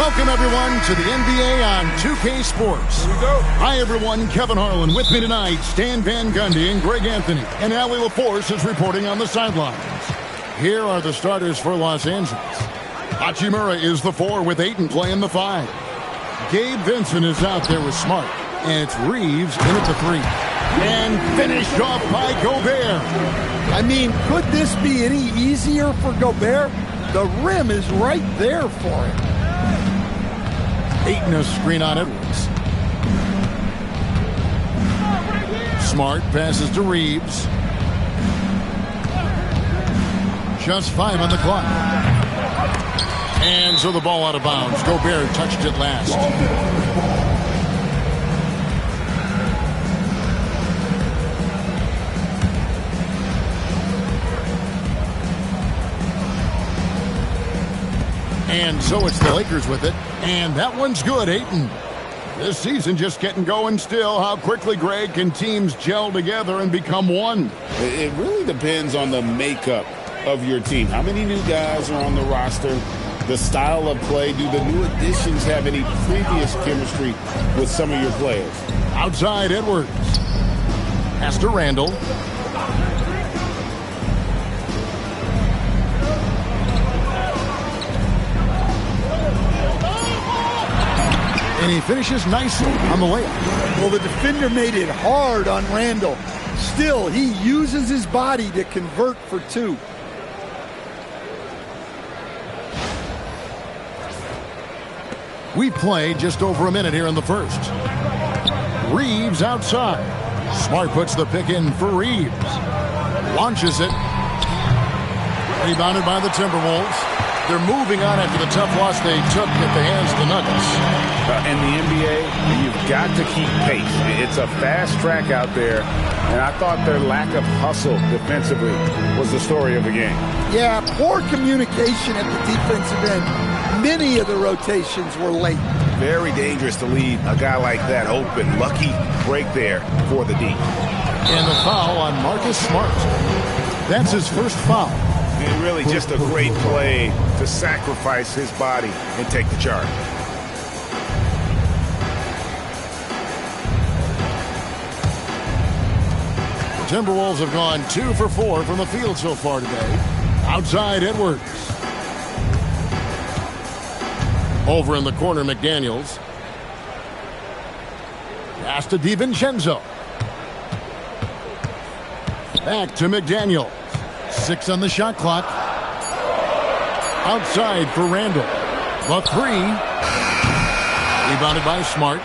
Welcome, everyone, to the NBA on 2K Sports. Here we go. Hi, everyone. Kevin Harlan with me tonight. Stan Van Gundy and Greg Anthony. And Allie LaForce is reporting on the sidelines. Here are the starters for Los Angeles. Hachimura is the 4 with Ayton playing the 5. Gabe Vincent is out there with Smart. And it's Reeves in at the 3. And finished off by Gobert. I mean, could this be any easier for Gobert? The rim is right there for him. Ayton a screen on Edwards. Smart passes to Reeves. Just 5 on the clock. And so the ball out of bounds. Gobert touched it last. And so it's the Lakers with it. And that one's good, Ayton. This season just getting going still. How quickly, Greg, can teams gel together and become one? It really depends on the makeup of your team. How many new guys are on the roster? The style of play. Do the new additions have any previous chemistry with some of your players? Outside, Edwards. Pass to Randall. And he finishes nicely on the layup. Well, the defender made it hard on Randall. Still, he uses his body to convert for 2. We played just over a minute here in the first. Reeves outside. Smart puts the pick in for Reeves. Launches it. Rebounded by the TimberWolves. They're moving on after the tough loss they took at the hands of the Nuggets. In the NBA, you've got to keep pace. It's a fast track out there, and I thought their lack of hustle defensively was the story of the game. Yeah, poor communication at the defensive end. Many of the rotations were late. Very dangerous to leave a guy like that open. Lucky break there for the D. And the foul on Marcus Smart. That's his first foul. And really just a great play to sacrifice his body and take the charge. The Timberwolves have gone 2 for 4 from the field so far today. Outside, Edwards. Over in the corner, McDaniels. Pass to DiVincenzo. Back to McDaniels. 6 on the shot clock. Outside for Randall. The 3. Rebounded by Smart.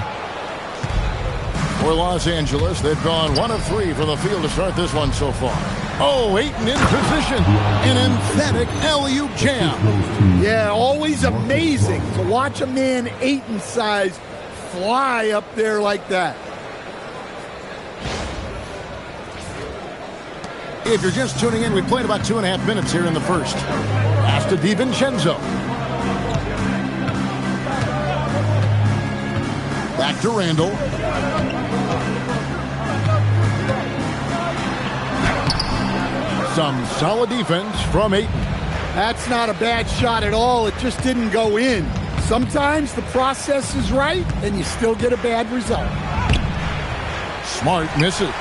For Los Angeles, they've gone 1 of 3 from the field to start this one so far. Oh, Ayton in position. An emphatic alley-oop jam. Yeah, always amazing to watch a man Ayton's size fly up there like that. If you're just tuning in, we played about 2.5 minutes here in the first. Pass to DiVincenzo. Back to Randall. Some solid defense from Ayton. That's not a bad shot at all. It just didn't go in. Sometimes the process is right, and you still get a bad result. Smart misses.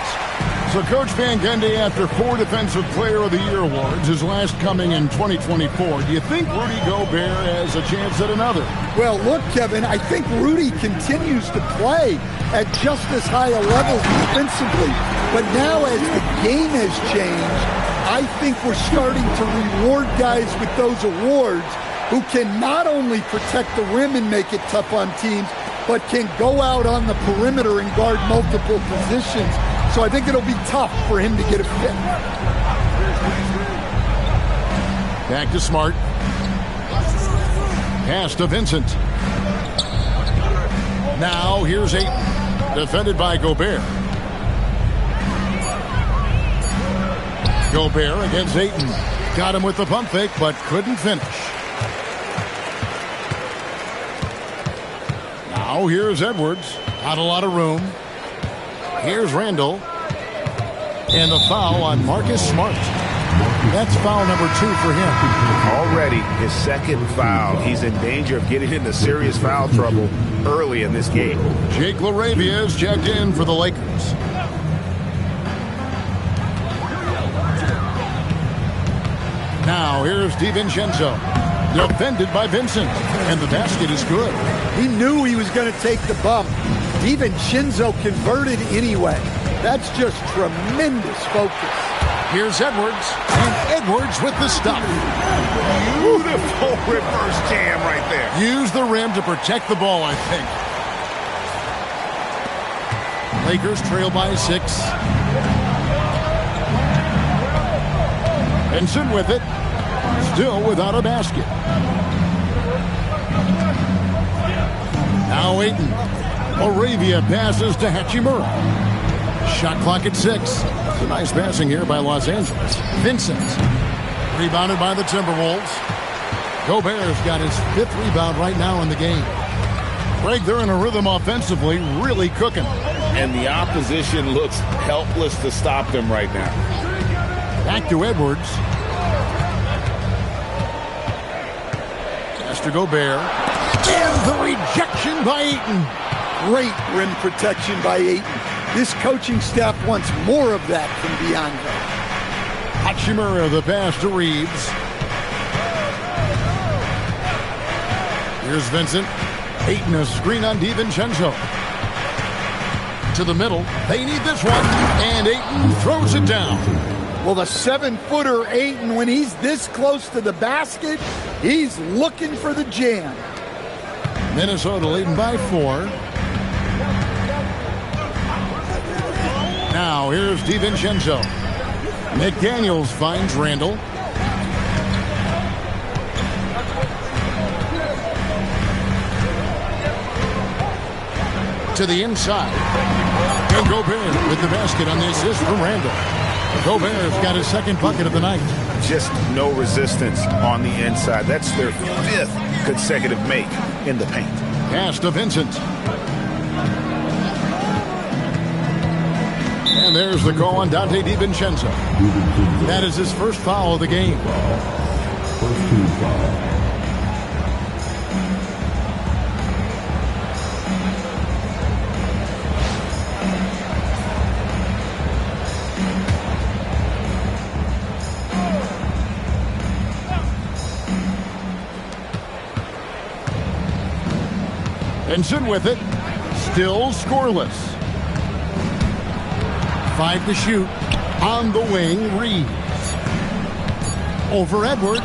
So Coach Van Gundy, after 4 Defensive Player of the Year awards, his last coming in 2024, do you think Rudy Gobert has a chance at another? Well, look, Kevin, I think Rudy continues to play at just as high a level defensively. But now as the game has changed, I think we're starting to reward guys with those awards who can not only protect the rim and make it tough on teams, but can go out on the perimeter and guard multiple positions. So I think it'll be tough for him to get a fit. Back to Smart. Pass to Vincent. Now here's Ayton. Defended by Gobert. Gobert against Ayton. Got him with the pump fake, but couldn't finish. Now here's Edwards. Not a lot of room. Here's Randall. And the foul on Marcus Smart. That's foul number 2 for him. Already his second foul. He's in danger of getting into serious foul trouble early in this game. Jake LaRavia is checked in for the Lakers. Now here's DiVincenzo. Defended by Vincent. And the basket is good. He knew he was going to take the bump. DiVincenzo converted anyway. That's just tremendous focus. Here's Edwards. And Edwards with the stop. Beautiful reverse jam right there. Use the rim to protect the ball, I think. Lakers trail by 6. Vincent with it. Still without a basket. Now Ayton. Moravia passes to Hachimura. Shot clock at 6. It's a nice passing here by Los Angeles. Vincent. Rebounded by the Timberwolves. Gobert's got his 5th rebound right now in the game. Greg, they're in a rhythm offensively, really cooking. And the opposition looks helpless to stop them right now. Back to Edwards. Pass to Gobert. And the rejection by Ayton. Great rim protection by Ayton. This coaching staff wants more of that from DeAndre. Hachimura, the pass to Reeves. Here's Vincent. Ayton, a screen on DiVincenzo. To the middle. They need this one. And Ayton throws it down. Well, the 7-footer Ayton, when he's this close to the basket, he's looking for the jam. Minnesota leading by 4. Now here's DiVincenzo. McDaniels finds Randall. To the inside. And Gobert with the basket on the assist from Randall. Gobert's got his 2nd bucket of the night. Just no resistance on the inside. That's their 5th consecutive make in the paint. Pass to Vincent. And there's the call on Dante DiVincenzo. That is his 1st foul of the game. First team foul. Vincent with it. Still scoreless. 5 to shoot. On the wing, Reeves. Over Edwards.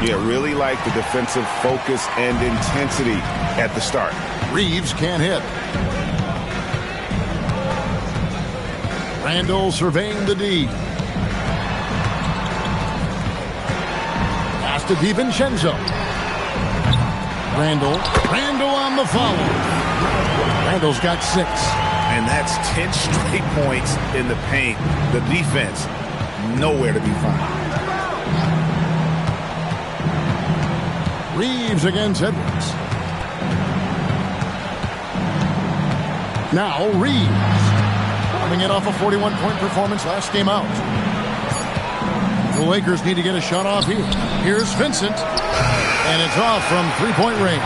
Yeah, really like the defensive focus and intensity at the start. Reeves can't hit. Randall surveying the D. Pass to DiVincenzo. Randall on the follow. Randall's got 6. And that's 10 straight points in the paint. The defense, nowhere to be found. Reeves against Edwards. Now Reeves. Coming in off a 41-point performance last game out. The Lakers need to get a shot off here. Here's Vincent. And it's off from 3-point range.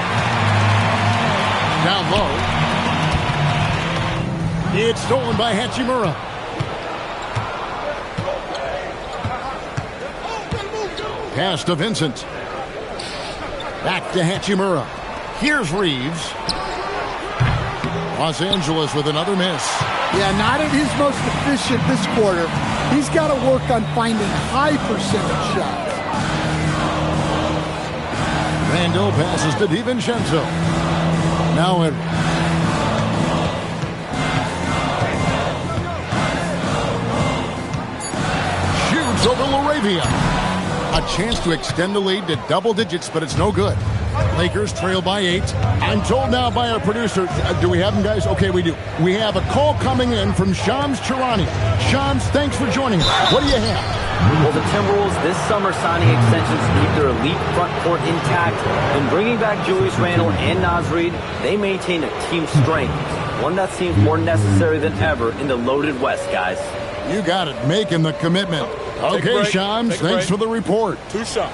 Down low. It's stolen by Hachimura. Pass to Vincent. Back to Hachimura. Here's Reeves. Los Angeles with another miss. Yeah, not at his most efficient this quarter. He's got to work on finding high percentage shots. Randall passes to DiVincenzo. Now it. Shoots over LaRavia. A chance to extend the lead to double digits, but it's no good. Lakers trail by 8. I'm told now by our producer, do we have them, guys? Okay, we do. We have a call coming in from Shams Charania. Shams, thanks for joining us. What do you have? Well, the Timberwolves this summer signing extensions to keep their elite front court intact. And bringing back Julius Randle and Naz Reid, they maintain a team strength, one that seems more necessary than ever in the loaded West, guys. You got it, making the commitment. Okay, Shams, thanks for the report. 2 shots.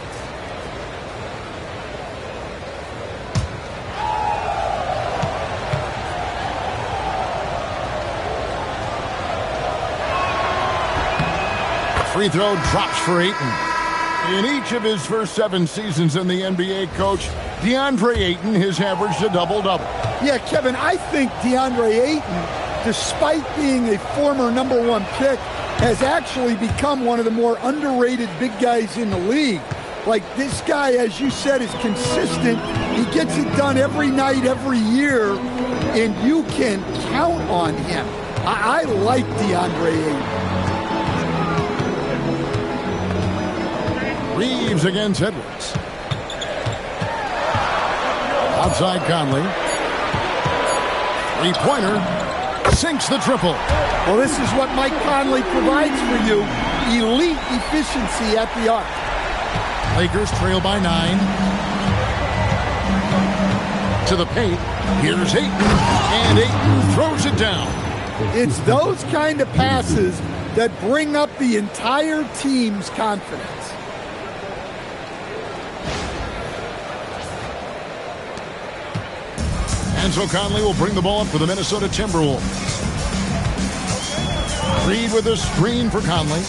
Free throw drops for Ayton. In each of his first 7 seasons in the NBA, Coach, DeAndre Ayton has averaged a double-double. Yeah, Kevin, I think DeAndre Ayton, despite being a former #1 pick, has actually become one of the more underrated big guys in the league. Like, this guy, as you said, is consistent. He gets it done every night, every year, and you can count on him. I like DeAndre Ayton. Reeves against Edwards. Outside Conley. Three-pointer. Sinks the triple. Well, this is what Mike Conley provides for you. Elite efficiency at the arc. Lakers trail by 9. To the paint. Here's Ayton. And Ayton throws it down. It's those kind of passes that bring up the entire team's confidence. And so Conley will bring the ball up for the Minnesota Timberwolves. Reed with a screen for Conley.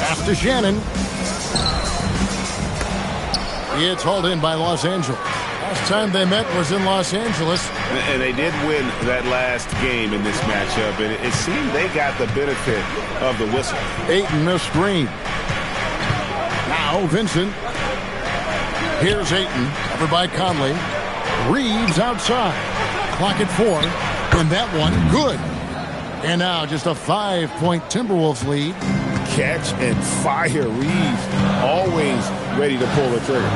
Pass to Shannon. It's hauled in by Los Angeles. Last time they met was in Los Angeles. And they did win that last game in this matchup. And it seemed they got the benefit of the whistle. Ayton the screen. Now Vincent. Here's Ayton, covered by Conley. Reeves outside. Clock at 4. And that one, good. And now just a 5-point Timberwolves lead. Catch and fire. Reeves always ready to pull the trigger.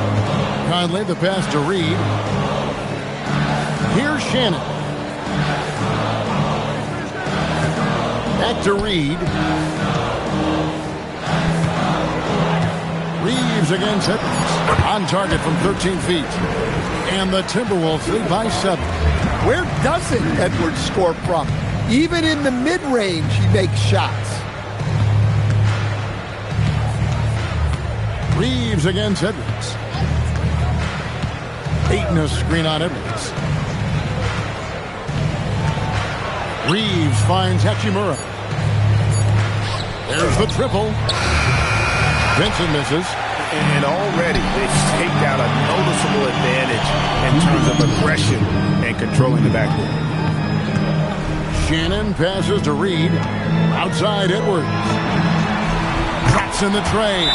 Conley, the pass to Reed. Here's Shannon. Back to Reed. Reeves against Edwards. On target from 13 feet. And the Timberwolves lead by 7. Where doesn't Edwards score from? Even in the mid-range, he makes shots. Reeves against Edwards. Ayton a screen on Edwards. Reeves finds Hachimura. There's the triple. Vincent misses. And already they've staked out a noticeable advantage in terms of aggression and controlling the backcourt. Shannon passes to Reed. Outside Edwards. Drops in the tray.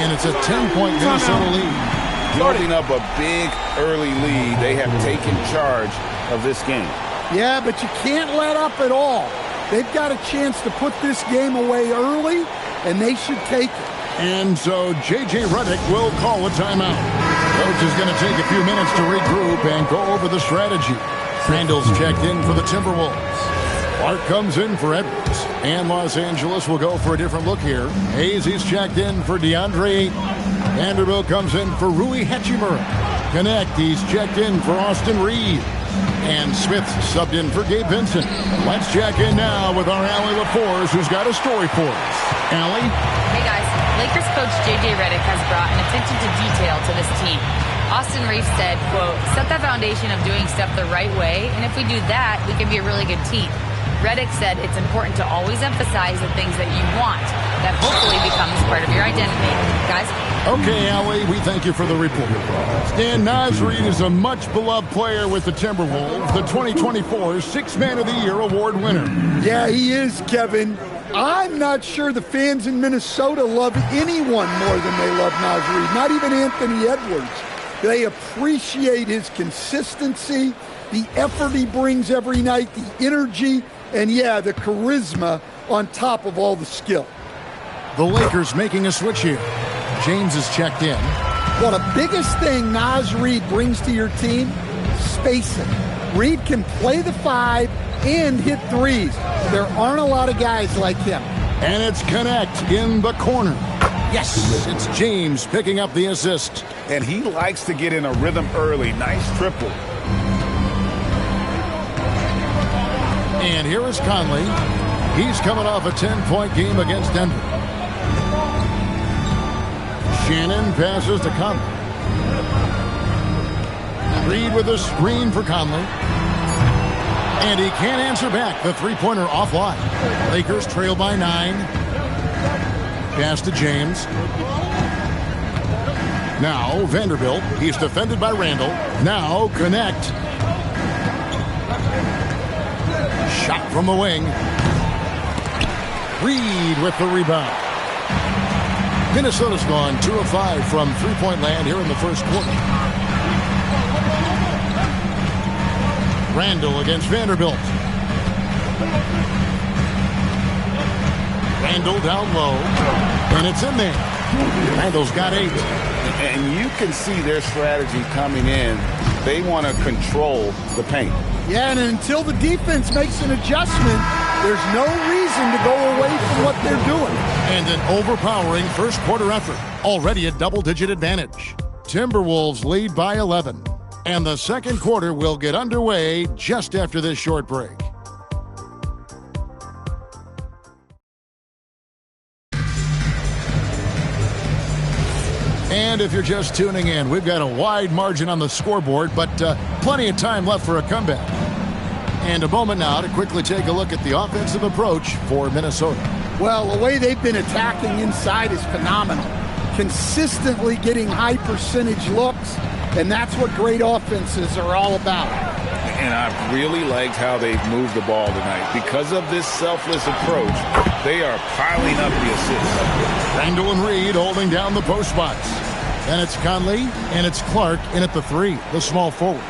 And it's a 10-point Minnesota lead. Building up a big early lead. They have taken charge of this game. Yeah, but you can't let up at all. They've got a chance to put this game away early, and they should take it. And so J.J. Redick will call a timeout. Coach is going to take a few minutes to regroup and go over the strategy. Randall's checked in for the Timberwolves. Clark comes in for Edwards. And Los Angeles will go for a different look here. Hayes is checked in for DeAndre Ayton. Vanderbilt comes in for Rui Hachimura. Connect, he's checked in for Austin Reed. And Smith subbed in for Gabe Vincent. Let's check in now with our Allie LaForce, who's got a story for us. Allie? Hey guys, Lakers coach J.J. Redick has brought an attention to detail to this team. Austin Reeves said, quote, set that foundation of doing stuff the right way, and if we do that, we can be a really good team. Redick said it's important to always emphasize the things that you want. That hopefully becomes part of your identity. Guys? Okay, Allie, we thank you for the report. Stan Nasreed is a much-beloved player with the Timberwolves, the 2024 Sixth Man of the Year award winner. Yeah, he is, Kevin. I'm not sure the fans in Minnesota love anyone more than they love Nasreed, not even Anthony Edwards. They appreciate his consistency, the effort he brings every night, the energy, and yeah, the charisma on top of all the skill. The Lakers making a switch here. James is checked in. Well, the biggest thing Naz Reid brings to your team, spacing. Reid can play the 5 and hit threes. There aren't a lot of guys like him. And it's Connect in the corner. Yes, it's James picking up the assist. And he likes to get in a rhythm early. Nice triple. And here is Conley. He's coming off a 10-point game against Denver. Shannon passes to Conley. Reed with a screen for Conley. And he can't answer back. The three-pointer offline. Lakers trail by 9. Pass to James. Now Vanderbilt. He's defended by Randall. Now connect. Shot from the wing. Reed with the rebound. Minnesota's gone 2 of 5 from three-point land here in the first quarter. Randall against Vanderbilt. Randall down low, and it's in there. Randall's got 8. And you can see their strategy coming in. They want to control the paint. Yeah, and until the defense makes an adjustment, there's no reason to go away from what they're doing. And an overpowering first quarter effort. Already a double-digit advantage. Timberwolves lead by 11. And the second quarter will get underway just after this short break. And if you're just tuning in, we've got a wide margin on the scoreboard, but plenty of time left for a comeback. And a moment now to quickly take a look at the offensive approach for Minnesota. Well, the way they've been attacking inside is phenomenal. Consistently getting high percentage looks, and that's what great offenses are all about. And I've really liked how they've moved the ball tonight. Because of this selfless approach, they are piling up the assists. Randall and Reed holding down the post spots. Then it's Conley, and it's Clark in at the 3, the small forward.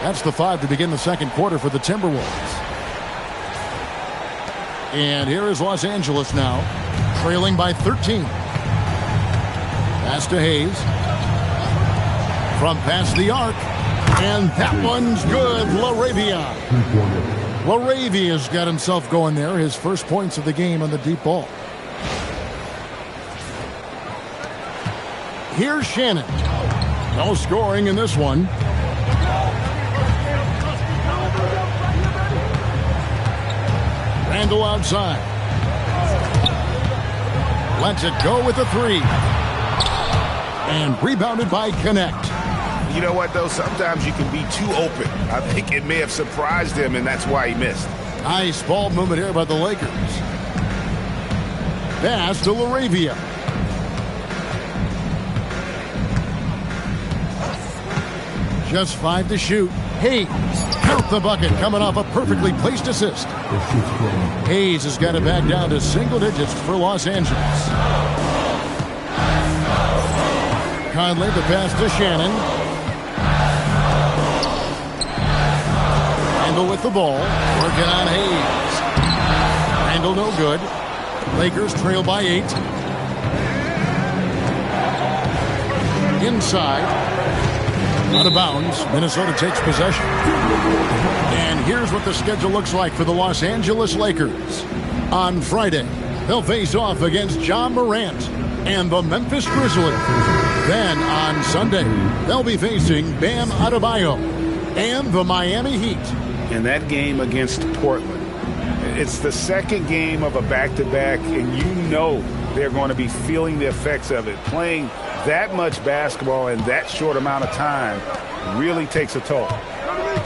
That's the 5 to begin the second quarter for the Timberwolves. And here is Los Angeles now, trailing by 13. Pass to Hayes. From past the arc. And that one's good. LaRavia. LaRavia's got himself going there. His first points of the game on the deep ball. Here's Shannon. No scoring in this one. Randall outside. Lets it go with a 3. And rebounded by Connect. You know what, though? Sometimes you can be too open. I think it may have surprised him, and that's why he missed. Nice ball movement here by the Lakers. Pass to LaRavia. Just 5 to shoot. Hayes, count the bucket, coming off a perfectly placed assist. Hayes has got it back down to single digits for Los Angeles. Conley, the pass to Shannon. Randall with the ball, working on Hayes. Randall no good. Lakers trail by 8. Inside. Out of bounds. Minnesota takes possession. And here's what the schedule looks like for the Los Angeles Lakers. On Friday, they'll face off against John Morant and the Memphis Grizzlies. Then on Sunday, they'll be facing Bam Adebayo and the Miami Heat. And that game against Portland, it's the second game of a back-to-back, and you know they're going to be feeling the effects of it. Playing that much basketball in that short amount of time really takes a toll.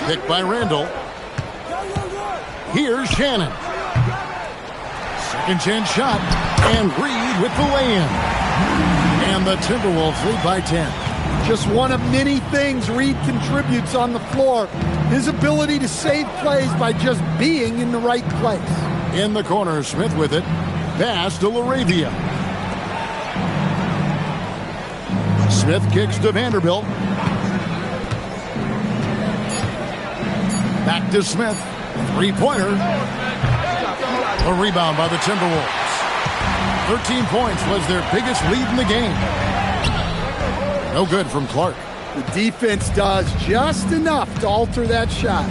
Picked by Randall. Here's Shannon. Second chance shot, and Reed with the lay-in. And the Timberwolves lead by 10. Just one of many things Reed contributes on the floor. His ability to save plays by just being in the right place. In the corner, Smith with it. Pass to LaRavia. Smith kicks to Vanderbilt. Back to Smith. Three-pointer. A rebound by the Timberwolves. 13 points was their biggest lead in the game. No good from Clark. The defense does just enough to alter that shot.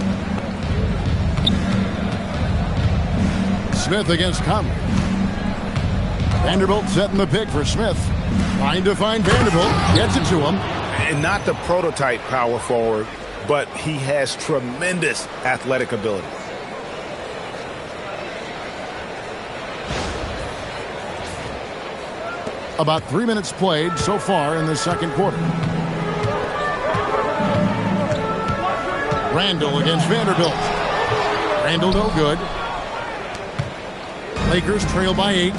Smith against Conley. Vanderbilt setting the pick for Smith. Trying to find Vanderbilt. Gets it to him. And not the prototype power forward, but he has tremendous athletic ability. About 3 minutes played so far in the second quarter. Randall against Vanderbilt. Randall no good. Lakers trail by 8.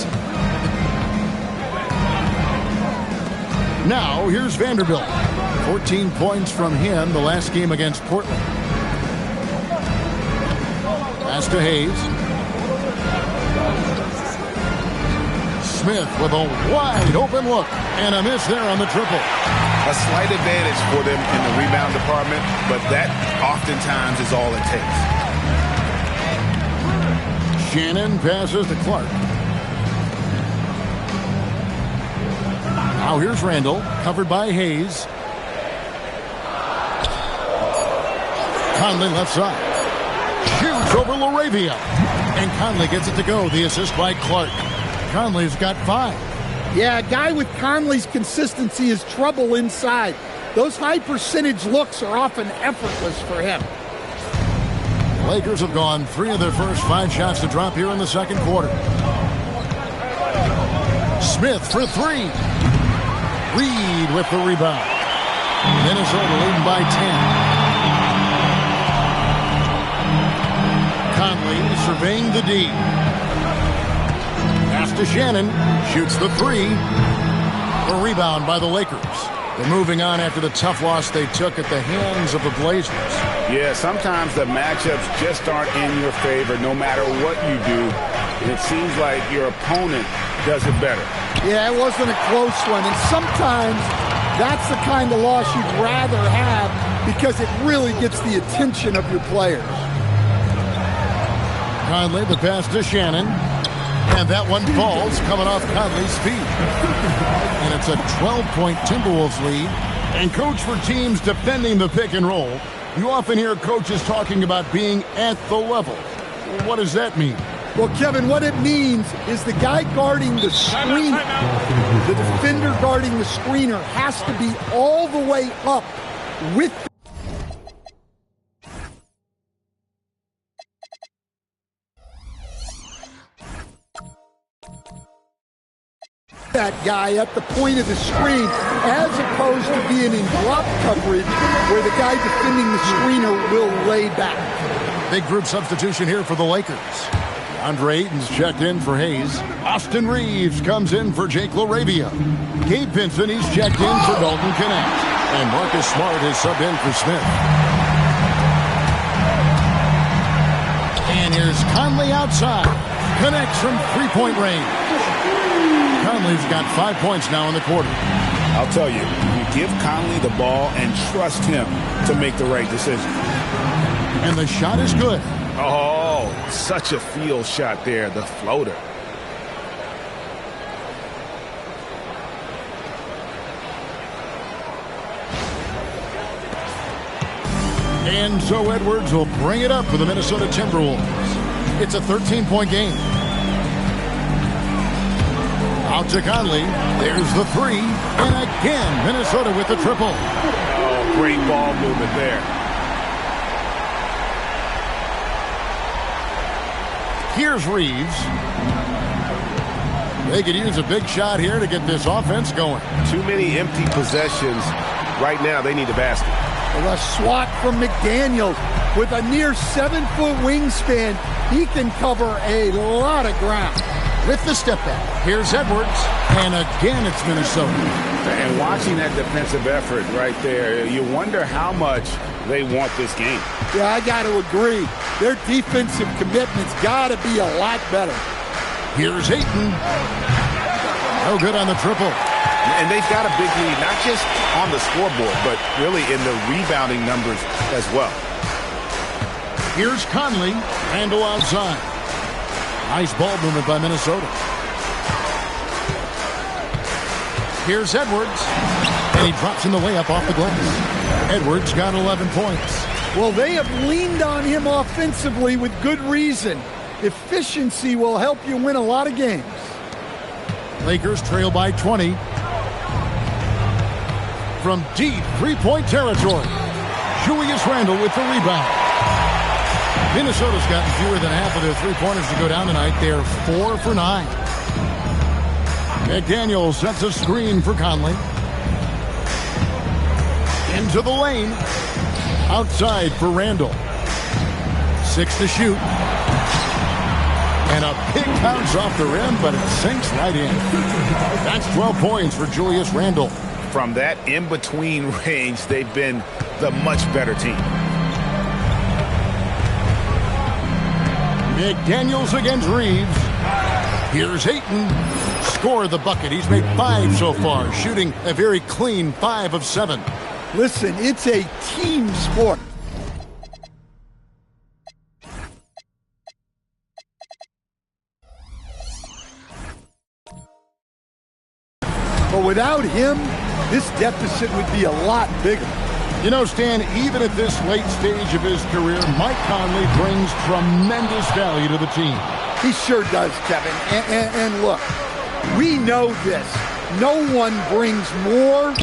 Now here's Vanderbilt. 14 points from him the last game against Portland. Pass to Hayes. Smith with a wide open look and a miss there on the triple. A slight advantage for them in the rebound department, but that oftentimes is all it takes. Shannon passes to Clark. Now here's Randall, covered by Hayes. Conley left side. Shoots over LaRavia. And Conley gets it to go. The assist by Clark. Conley's got 5. Yeah, a guy with Conley's consistency is trouble inside. Those high percentage looks are often effortless for him. Lakers have gone 3 of their first 5 shots to drop here in the second quarter. Smith for 3. Reed with the rebound. Minnesota leading by 10. Conley surveying the D. Pass to Shannon. Shoots the 3. A rebound by the Lakers. They're moving on after the tough loss they took at the hands of the Blazers. Yeah, sometimes the matchups just aren't in your favor no matter what you do. And it seems like your opponent does it better. Yeah, it wasn't a close one. And sometimes that's the kind of loss you'd rather have because it really gets the attention of your players. Conley, the pass to Shannon. And that one falls coming off Conley's feet. And it's a 12-point Timberwolves lead. And coach, for teams defending the pick and roll, you often hear coaches talking about being at the level. What does that mean? Well, Kevin, what it means is the guy guarding the screener, the defender guarding the screener, has to be all the way up with that guy at the point of the screen, as opposed to being in drop coverage where the guy defending the screener will lay back. Big group substitution here for the Lakers. Andre Ayton's checked in for Hayes. Austin Reeves comes in for Jake LaRavia. Gabe Pinson, he's checked in for Dalton Connect. And Marcus Smart is subbed in for Smith. And here's Conley outside. Connects from three-point range. Conley's got 5 points now in the quarter. I'll tell you, you give Conley the ball and trust him to make the right decision. And the shot is good. Oh, such a field shot there, the floater. And so Edwards will bring it up for the Minnesota Timberwolves. It's a 13-point game. Out to Conley. There's the 3. And again, Minnesota with the triple. Oh, great ball movement there. Here's Reeves. They could use a big shot here to get this offense going. Too many empty possessions. Right now, they need a basket. A swat from McDaniels with a near 7-foot wingspan. He can cover a lot of ground. With the step back, here's Edwards, and again it's Minnesota. And watching that defensive effort right there, you wonder how much they want this game. Yeah, I got to agree. Their defensive commitment's got to be a lot better. Here's Ayton. No good on the triple. And they've got a big lead, not just on the scoreboard, but really in the rebounding numbers as well. Here's Conley. Randall outside. Nice ball movement by Minnesota. Here's Edwards. And he drops in the layup off the glass. Edwards got 11 points. Well, they have leaned on him offensively with good reason. Efficiency will help you win a lot of games. Lakers trail by 20. From deep three-point territory, Julius Randle with the rebound. Minnesota's gotten fewer than half of their three-pointers to go down tonight. They're 4 for 9. McDaniel sets a screen for Conley. Into the lane. Outside for Randall. 6 to shoot. And a pick bounce off the rim, but it sinks right in. That's 12 points for Julius Randle. From that in-between range, they've been the much better team. McDaniels against Reeves. Here's Ayton. Score the bucket. He's made 5 so far, shooting a very clean 5 of 7. Listen, it's a team sport. But without him, this deficit would be a lot bigger. You know, Stan, even at this late stage of his career, Mike Conley brings tremendous value to the team. He sure does, Kevin. And look, we know this. No one brings more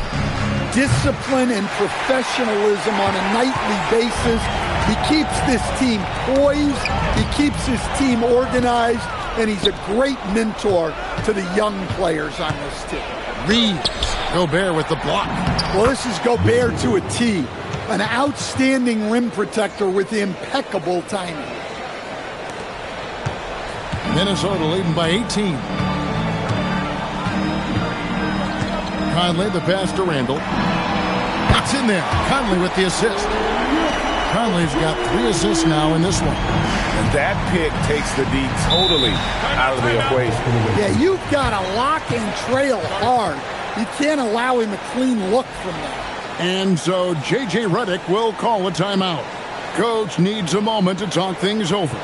discipline and professionalism on a nightly basis. He keeps this team poised. He keeps his team organized. And he's a great mentor to the young players on this team. Reeves. Gobert with the block. Well, this is Gobert to a T. An outstanding rim protector with impeccable timing. Minnesota leading by 18. Conley, the pass to Randall. It's in there. Conley with the assist. Conley's got 3 assists now in this one. And that pick takes the D totally out of the equation. Yeah, you've got to lock and trail hard. You can't allow him a clean look from that. And so J.J. Redick will call a timeout. Coach needs a moment to talk things over.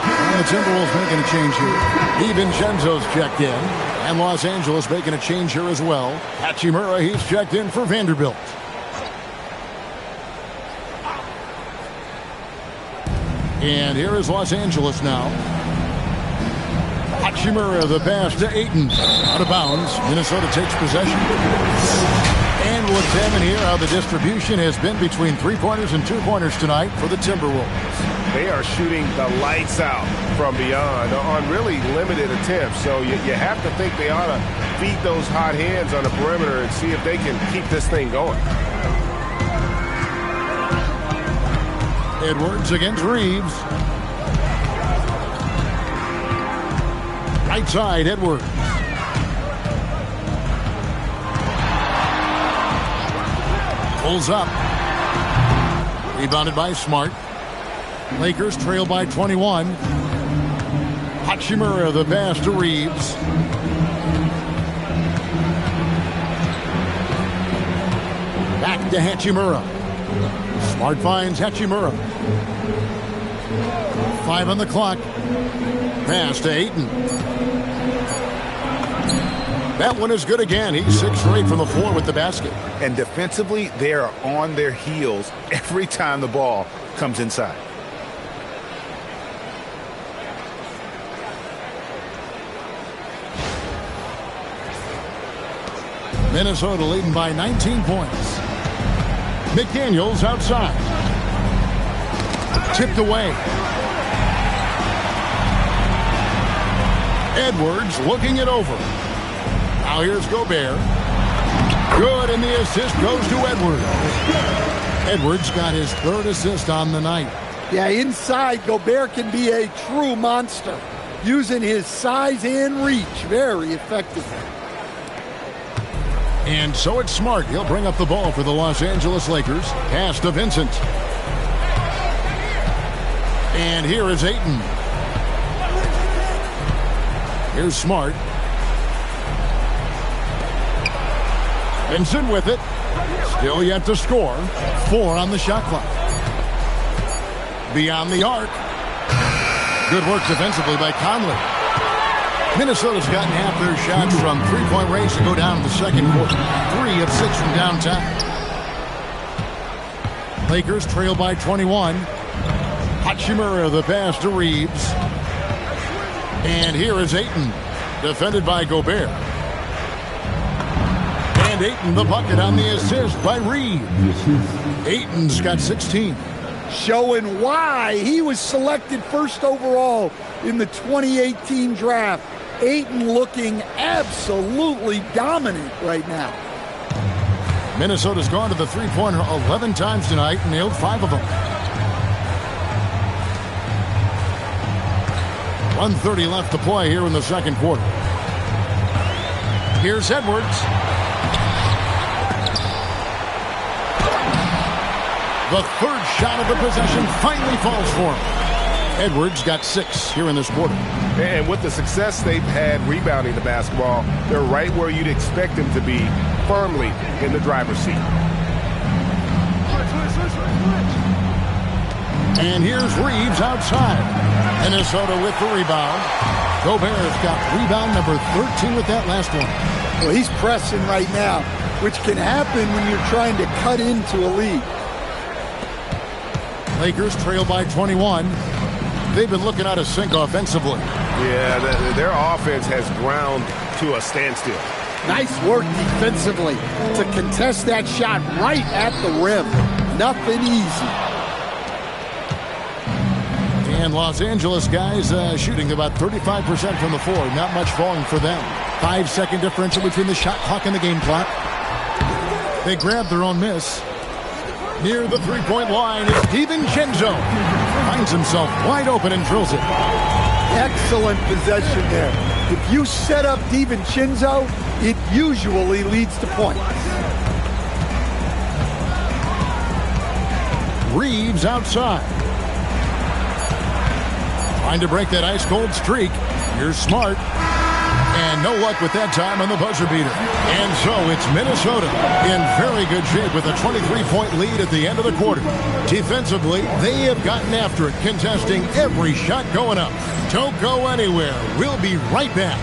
And the Timberwolves making a change here. DiVincenzo's checked in. And Los Angeles making a change here as well. Hachimura, he's checked in for Vanderbilt. And here is Los Angeles now. Hachimura, the pass to Ayton. Out of bounds. Minnesota takes possession. And we'll examine here how the distribution has been between 3-pointers and 2-pointers tonight for the Timberwolves. They are shooting the lights out from beyond on really limited attempts. So you have to think they ought to feed those hot hands on the perimeter and see if they can keep this thing going. Edwards against Reeves. Right side, Edwards. Pulls up. Rebounded by Smart. Lakers trail by 21. Hachimura, the pass to Reeves. Back to Hachimura. Smart finds Hachimura. 5 on the clock. Pass to Ayton. That one is good again. He's 6 straight from the floor with the basket. And defensively, they are on their heels every time the ball comes inside. Minnesota leading by 19 points. McDaniels outside. Tipped away. Edwards looking it over. Now here's Gobert. Good, and the assist goes to Edwards. Edwards got his 3rd assist on the night. Yeah, inside, Gobert can be a true monster, using his size and reach very effectively. And so it's Smart. He'll bring up the ball for the Los Angeles Lakers. Pass to Vincent. And here is Ayton. Here's Smart. Vincent with it. Still yet to score. 4 on the shot clock. Beyond the arc. Good work defensively by Conley. Minnesota's gotten half their shots from 3-point range to go down in the second quarter. 3 of 6 from downtown. Lakers trail by 21. Hachimura, the pass to Reeves. And here is Ayton, defended by Gobert. And Ayton, the bucket on the assist by Reeves. Ayton's got 16. showing why he was selected first overall in the 2018 draft. Ayton looking absolutely dominant right now. Minnesota's gone to the three-pointer 11 times tonight and nailed 5 of them. 1:30 left to play here in the second quarter. Here's Edwards. The third shot of the possession finally falls for him. Edwards got 6 here in this quarter. And with the success they've had rebounding the basketball, they're right where you'd expect them to be, firmly in the driver's seat. And here's Reeves outside. Minnesota with the rebound. Gobert's got rebound number 13 with that last one. Well, he's pressing right now, which can happen when you're trying to cut into a lead. Lakers trail by 21. They've been looking out of sync offensively. Yeah, their offense has ground to a standstill. Nice work defensively to contest that shot right at the rim. Nothing easy. And Los Angeles guys shooting about 35% from the floor. Not much falling for them. 5-second differential between the shot clock and the game clock. They grab their own miss. Near the three-point line is DiVincenzo. Finds himself wide open and drills it. Excellent possession there. If you set up DiVincenzo, it usually leads to points. Reeves outside. Trying to break that ice-cold streak. Here's Smart. And no luck with that time on the buzzer beater. And so it's Minnesota in very good shape with a 23-point lead at the end of the quarter. Defensively, they have gotten after it, contesting every shot going up. Don't go anywhere. We'll be right back.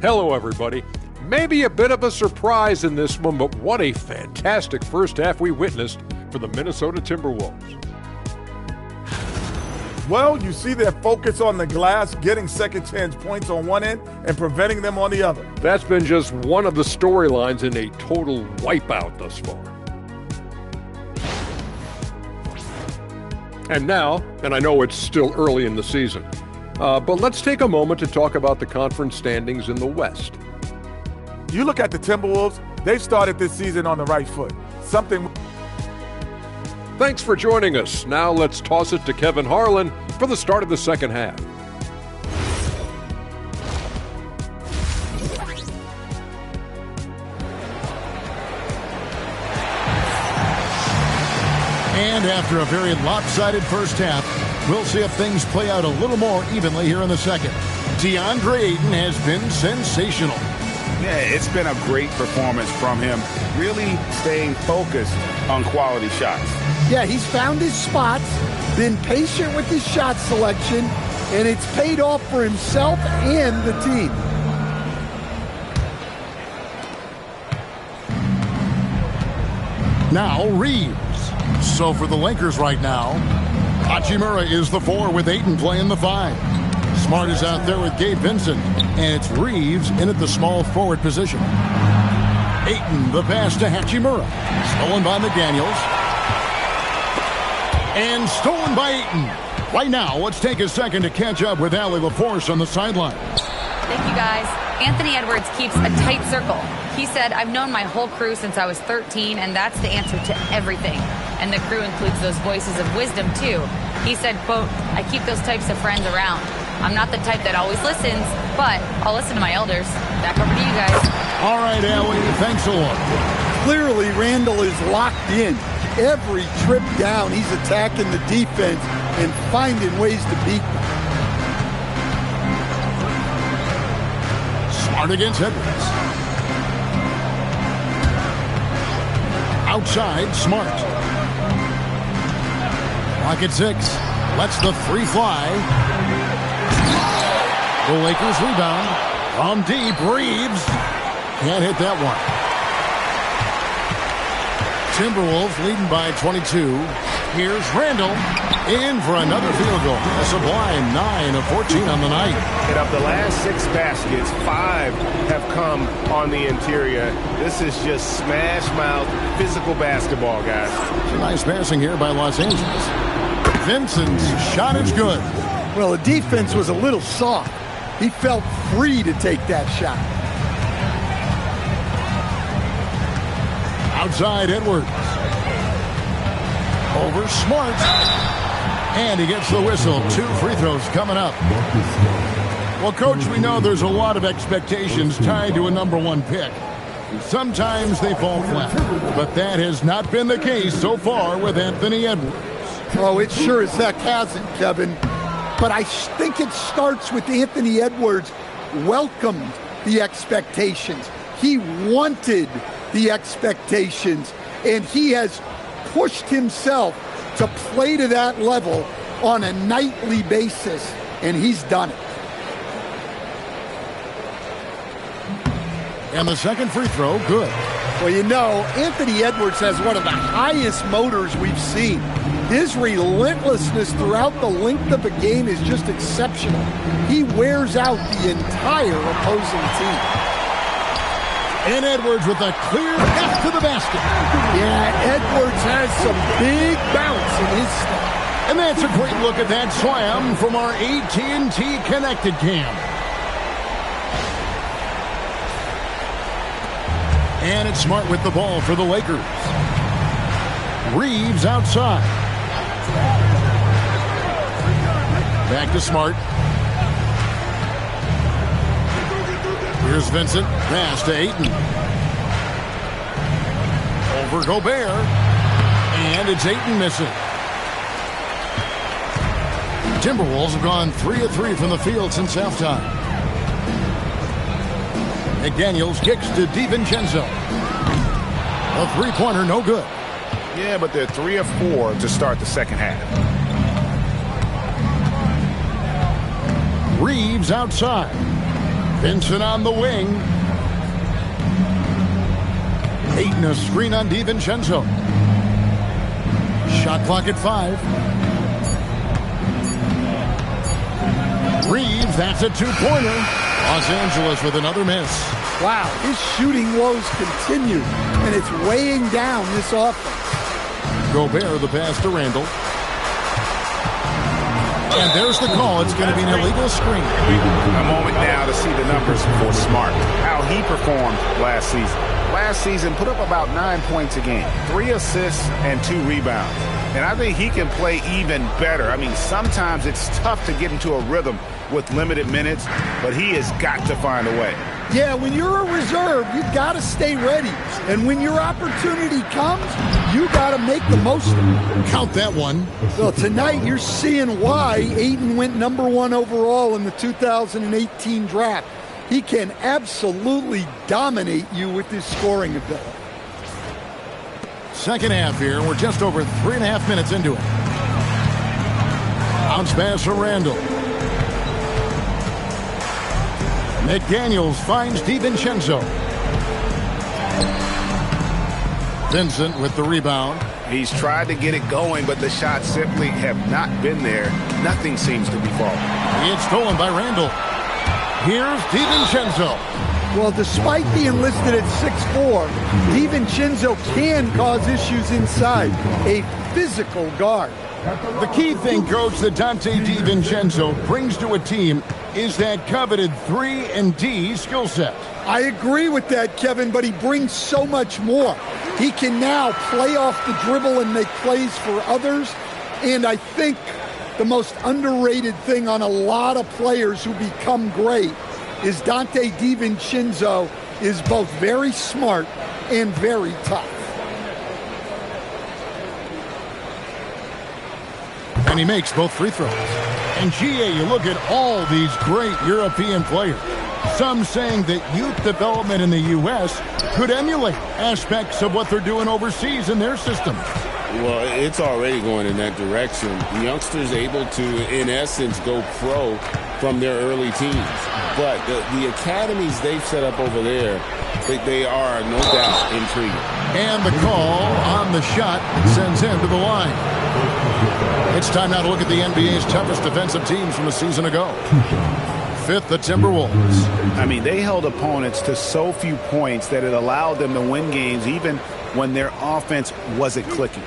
Hello, everybody. Maybe a bit of a surprise in this one, but what a fantastic first half we witnessed for the Minnesota TimberWolves. Well, you see their focus on the glass, getting second chance points on one end and preventing them on the other. That's been just one of the storylines in a total wipeout thus far. And now, and I know it's still early in the season, but let's take a moment to talk about the conference standings in the West. You look at the Timberwolves, they've started this season on the right foot. Thanks for joining us. Now let's toss it to Kevin Harlan for the start of the second half. And after a very lopsided first half, we'll see if things play out a little more evenly here in the second. DeAndre Ayton has been sensational. Yeah, it's been a great performance from him, really staying focused on quality shots. Yeah, he's found his spots, been patient with his shot selection, and it's paid off for himself and the team. Now Reeves. So for the Lakers right now, Hachimura is the 4 with Ayton playing the 5. Smart is out there with Gabe Vincent, and it's Reeves in at the small forward position. Ayton, the pass to Hachimura. Stolen by McDaniels. And stolen by Ayton. Right now, let's take a second to catch up with Allie LaForce on the sideline. Thank you, guys. Anthony Edwards keeps a tight circle. He said, I've known my whole crew since I was 13, and that's the answer to everything. And the crew includes those voices of wisdom, too. He said, quote, I keep those types of friends around. I'm not the type that always listens, but I'll listen to my elders. Back over to you guys. All right, Allie, thanks a lot. Clearly, Randall is locked in. Every trip down, he's attacking the defense and finding ways to beat them. Smart against Edwards. Outside, Smart. Rocket 6. Lets the 3 fly. The Lakers rebound. From deep, Reeves. Can't hit that one. Timberwolves leading by 22. Here's Randall in for another field goal. A sublime 9 of 14 on the night. And of the last 6 baskets, 5 have come on the interior. This is just smash mouth physical basketball, guys. Some nice passing here by Los Angeles. Vincent's shot is good. Well, the defense was a little soft. He felt free to take that shot. Outside Edwards. Over Smart. And he gets the whistle. 2 free throws coming up. Well, Coach, we know there's a lot of expectations tied to a #1 pick. Sometimes they fall flat, but that has not been the case so far with Anthony Edwards. Oh, it sure as heck hasn't, Kevin. But I think it starts with Anthony Edwards welcomed the expectations. He wanted the expectations, and he has pushed himself to play to that level on a nightly basis, and he's done it. And the second free throw, good. Well, you know, Anthony Edwards has one of the highest motors we've seen. His relentlessness throughout the length of a game is just exceptional. He wears out the entire opposing team. And Edwards with a clear path to the basket. Yeah, Edwards has some big bounce in his step. And that's a great look at that slam from our AT&T Connected Cam. And it's Smart with the ball for the Lakers. Reeves outside. Back to Smart. Here's Vincent. Pass to Ayton. Over Gobert. And it's Ayton missing. Timberwolves have gone 3 of 3 from the field since halftime. McDaniels kicks to DiVincenzo. A three-pointer, no good. Yeah, but they're 3 of 4 to start the second half. Reeves outside. Vincent on the wing. Ayton a screen on DiVincenzo. Shot clock at 5. Reeves, that's a 2-pointer. Los Angeles with another miss. Wow, his shooting woes continue, and it's weighing down this offense. Gobert, the pass to Randall. And there's the call. It's going to be an illegal screen. A moment now to see the numbers for Smart. How he performed last season. Last season put up about 9 points a game, 3 assists and 2 rebounds. And I think he can play even better. I mean, sometimes it's tough to get into a rhythm with limited minutes, but he has got to find a way. Yeah, when you're a reserve, you've got to stay ready. And when your opportunity comes, you got to make the most of it. Count that one. Well, tonight you're seeing why Ayton went #1 overall in the 2018 draft. He can absolutely dominate you with his scoring ability. Second half here. We're just over 3.5 minutes into it. Bounce pass for Randall. McDaniels finds DiVincenzo. Vincent with the rebound. He's tried to get it going, but the shots simply have not been there. Nothing seems to be falling. It's stolen by Randall. Here's DiVincenzo. Well, despite being listed at 6'4", DiVincenzo can cause issues inside. A physical guard. The key thing, Coach, that Dante DiVincenzo brings to a team is that coveted 3-and-D skill set. I agree with that, Kevin, but he brings so much more. He can now play off the dribble and make plays for others. And I think the most underrated thing on a lot of players who become great is Dante DiVincenzo is both very smart and very tough. And he makes both free throws. And GA, you look at all these great European players. Some saying that youth development in the U.S. could emulate aspects of what they're doing overseas in their system. Well, it's already going in that direction. Youngsters able to, in essence, go pro from their early teens. But the academies they've set up over there, they are, no doubt, intriguing. And the call on the shot sends him to the line. It's time now to look at the NBA's toughest defensive teams from a season ago. Fifth, the Timberwolves. I mean, they held opponents to so few points that it allowed them to win games even when their offense wasn't clicking.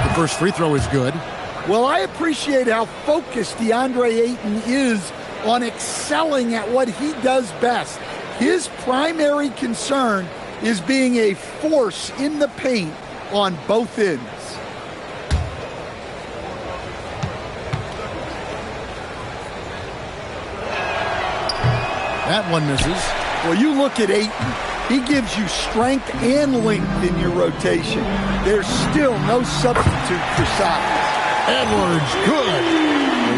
The first free throw is good. Well, I appreciate how focused DeAndre Ayton is on excelling at what he does best. His primary concern is being a force in the paint on both ends. That one misses. Well, you look at Ayton. He gives you strength and length in your rotation. There's still no substitute for size. Edwards, good.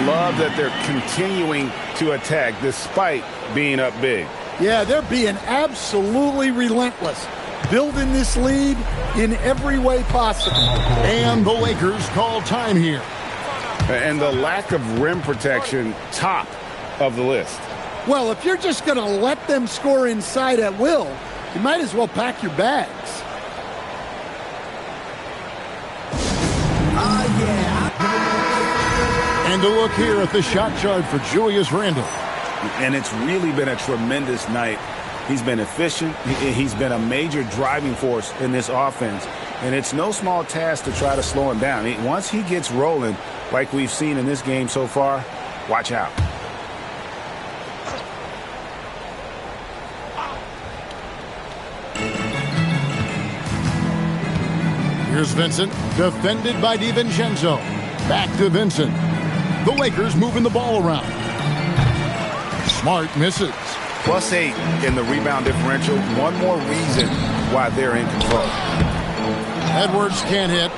Love that they're continuing to attack despite being up big. Yeah, they're being absolutely relentless, building this lead in every way possible. And the Lakers call time here. And the lack of rim protection, top of the list. Well, if you're just going to let them score inside at will, you might as well pack your bags. And a look here at the shot chart for Julius Randle. And it's really been a tremendous night. He's been efficient. He's been a major driving force in this offense. And it's no small task to try to slow him down. Once he gets rolling, like we've seen in this game so far, watch out. Here's Vincent, defended by DiVincenzo. Back to Vincent. The Lakers moving the ball around. Smart misses. +8 in the rebound differential. One more reason why they're in control. Edwards can't hit.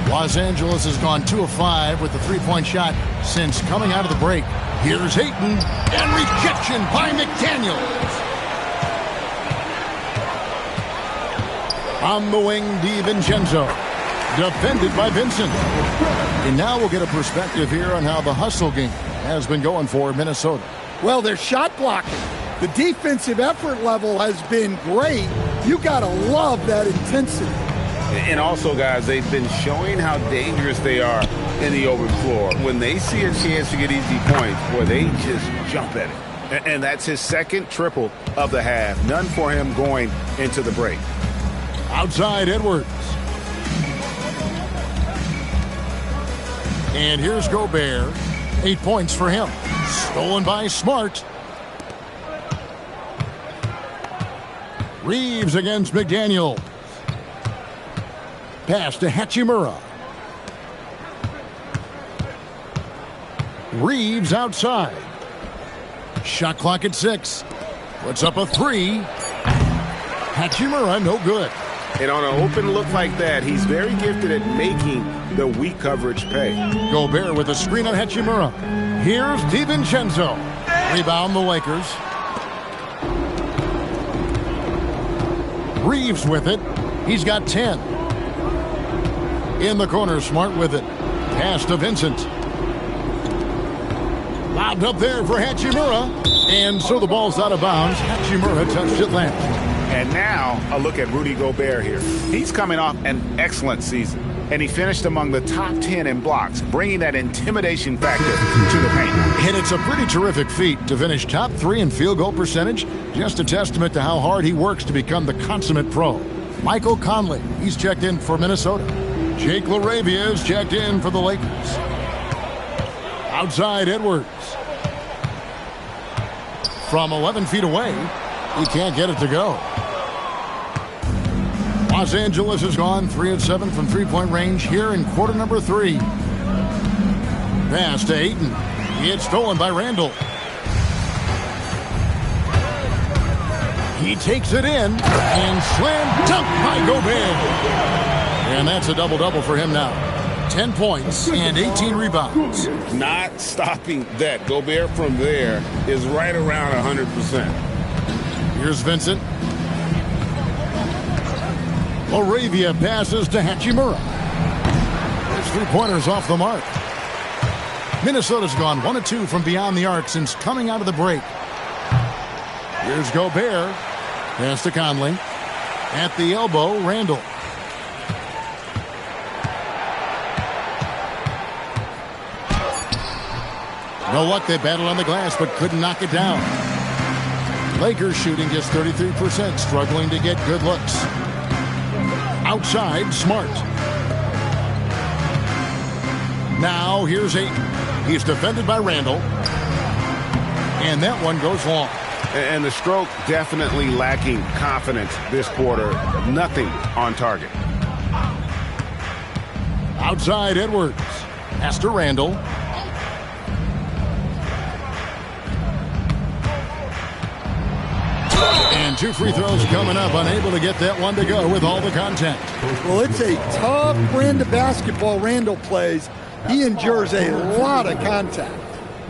Los Angeles has gone 2 of 5 with the three-point shot since coming out of the break. Here's Ayton, and rejection by McDaniels. On the wing, DiVincenzo. Defended by Vincent. And now we'll get a perspective here on how the hustle game has been going for Minnesota. Well, they're shot blocking. The defensive effort level has been great. You got to love that intensity. And also, guys, they've been showing how dangerous they are in the open floor. When they see a chance to get easy points, boy, they just jump at it. And that's his second triple of the half. None for him going into the break. Outside Edwards. And here's Gobert. 8 points for him. Stolen by Smart. Reeves against McDaniel. Pass to Hachimura. Reeves outside. Shot clock at 6. Puts up a 3. Hachimura, no good. And on an open look like that, he's very gifted at making the weak coverage pay. Gobert with a screen on Hachimura. Here's DiVincenzo. Rebound the Lakers. Reeves with it. He's got 10. In the corner, Smart with it. Pass to Vincent. Lobbed up there for Hachimura. And so the ball's out of bounds. Hachimura touched it last. And now a look at Rudy Gobert here. He's coming off an excellent season. And he finished among the top 10 in blocks, bringing that intimidation factor to the paint. And it's a pretty terrific feat to finish top 3 in field goal percentage. Just a testament to how hard he works to become the consummate pro. Michael Conley, he's checked in for Minnesota. Jake LaRavia is checked in for the Lakers. Outside Edwards. From 11 feet away, he can't get it to go. Los Angeles has gone 3 of 7 from three-point range here in quarter number 3. Pass to Ayton. It's stolen by Randle. He takes it in and slam dunk by Gobert. And that's a double-double for him now. 10 points and 18 rebounds. Not stopping that. Gobert from there is right around 100%. Here's Vincent. LaRavia passes to Hachimura. His three-pointers off the mark. Minnesota's gone 1-2 from beyond the arc since coming out of the break. Here's Gobert. Pass to Conley. At the elbow, Randall. You know what? They battled on the glass but couldn't knock it down. Lakers shooting just 33%, struggling to get good looks. Outside, Smart. Now here's Ayton. He's defended by Randall. And that one goes long. And the stroke definitely lacking confidence this quarter. Nothing on target. Outside, Edwards. Pass to Randall. And 2 free throws coming up. Unable to get that one to go with all the contact. Well, it's a tough brand of basketball Randall plays. He endures a lot of contact.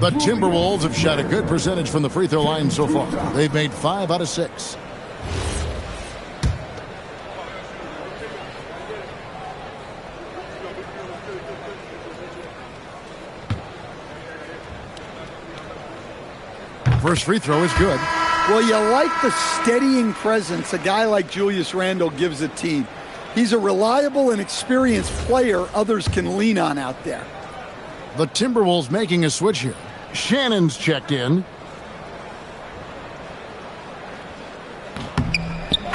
The Timberwolves have shot a good percentage from the free throw line so far. They've made 5 out of 6. First free throw is good. Well, you like the steadying presence a guy like Julius Randle gives a team. He's a reliable and experienced player others can lean on out there. The Timberwolves making a switch here. Shannon's checked in.